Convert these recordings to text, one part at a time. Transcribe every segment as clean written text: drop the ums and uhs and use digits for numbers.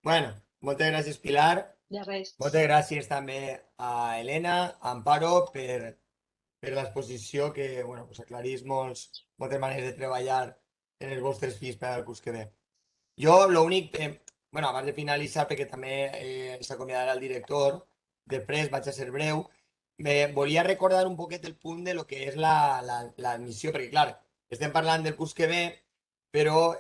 Bueno, moltes gràcies, Pilar. De res. Moltes gràcies també a Helena, a Amparo, per l'exposició que pues, aclarís moltes maneres de treballar en els vostres fills per al curs que ve. Jo l'únic, abans de finalitzar, perquè també s'acomiadarà el director, després vaig a ser breu, volia recordar un poquet el punt de lo que és l'admissió, perquè clar, estem parlant del curs que ve, però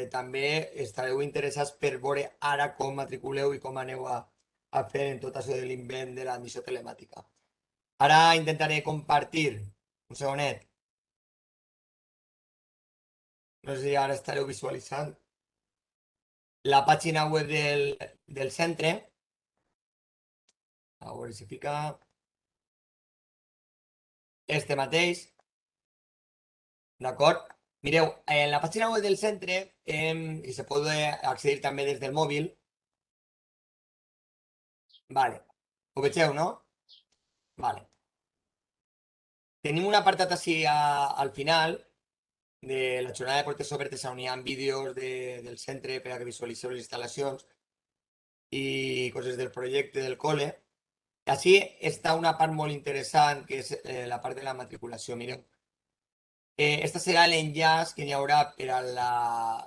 també estareu interessats per veure ara com matriculeu i com aneu a fer en tot això de l'invent de l'admissió telemàtica. Ara intentaré compartir, un segonet, no sé si ara estareu visualitzant la pàgina web del centre. A veure si fica este mateix. D'acord? Mireu, en la pàgina web del centre, i se pot accedir també des del mòbil. Vale. Ho vegeu, no? Vale. Tenim un apartat així al final de la jornada de portes obertes on hi ha vídeos del centre per a que visualitzeu les instal·lacions i coses del projecte del col·le. Així està una part molt interessant, que és la part de la matriculació. Mireu, este serà l'enllaç que hi haurà per a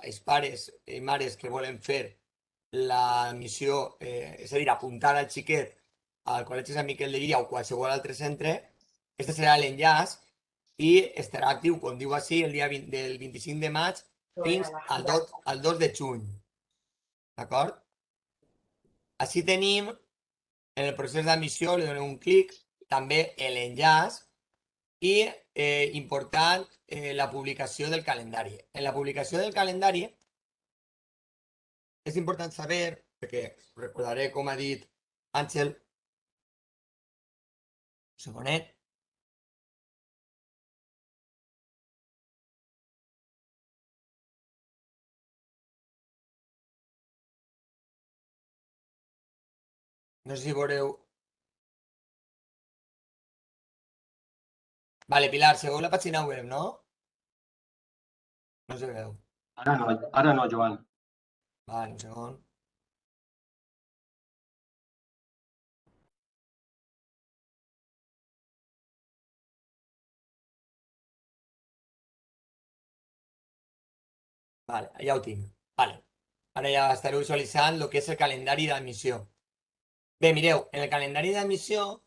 els pares i mares que volen fer l'admissió, és a dir, apuntar al xiquet al Col·legi Sant Miquel de Llíria o qualsevol altre centre. Este serà l'enllaç i estarà actiu, com diu així, el dia del 25 de maig fins al 2 de juny. D'acord? Així tenim, en el procés d'admissió, li donem un clic, també l'enllaç i, important, la publicació del calendari. En la publicació del calendari és important saber, perquè recordaré com ha dit Àngel, un segonet, no sé si veureu. Vale, Pilar, segons la pàgina web, no? No se veu. Ara no, Joan. Vale, un segon. Vale, ja ho tinc. Vale. Ara ja estareu visualitzant el que és el calendari d'admissió. Bé, mireu, en el calendari d'admissió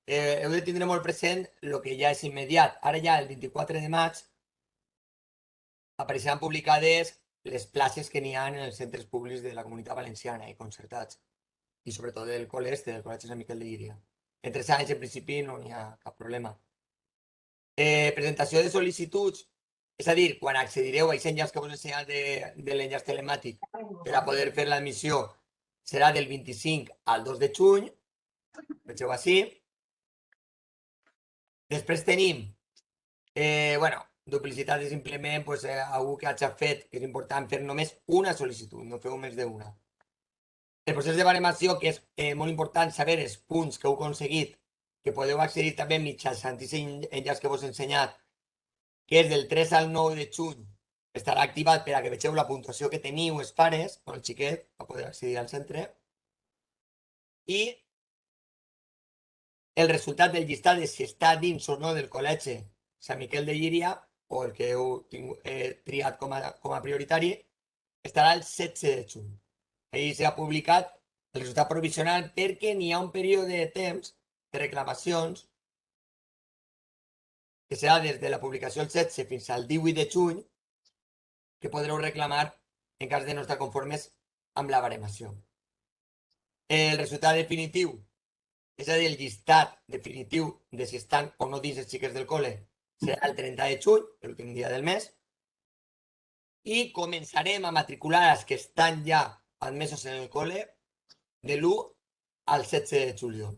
heu de tindre molt present el que ja és immediat. Ara ja, el 24 de maig, apareixeran publicades les places que n'hi ha en els centres públics de la Comunitat Valenciana i concertats. I sobretot del col·le este, del Col·legi Sant Miquel de Llíria. En 3 anys, en principi, no n'hi ha cap problema. Presentació de sol·licituds, és a dir, quan accedireu a aquest enllaç que us he ensenyat de l'enllaç telemàtic per a poder fer l'admissió, serà del 25 al 2 de juny, vegeu així. Després tenim, duplicitat és simplement algú que hagi fet, que és important fer només una sol·licitud, no feu més d'una. El procés de baremació, que és molt important saber els punts que heu aconseguit, que podeu accedir també mitjançant aquest enllaç que us he ensenyat, que és del 3 al 9 de juny, estarà activat per a que vegeu la puntuació que teniu els pares, o el xiquet, per poder accedir al centre. I el resultat del llistat de si està dins o no del Col·legi Sant Miquel de Llíria, o el que heu triat com a prioritari, estarà el 16 de juny. Ahir s'ha publicat el resultat provisional perquè n'hi ha un període de temps de reclamacions que serà des de la publicació el 16 fins al 18 de juny que podreu reclamar en cas de no estar conformes amb la baremació. El resultat definitiu, és a dir, el llistat definitiu de si estan o no dins els xiquets del col·le, serà el 30 de juny, l'últim dia del mes, i començarem a matricular els que estan ja admesos en el col·le de l'1 al 16 de juliol.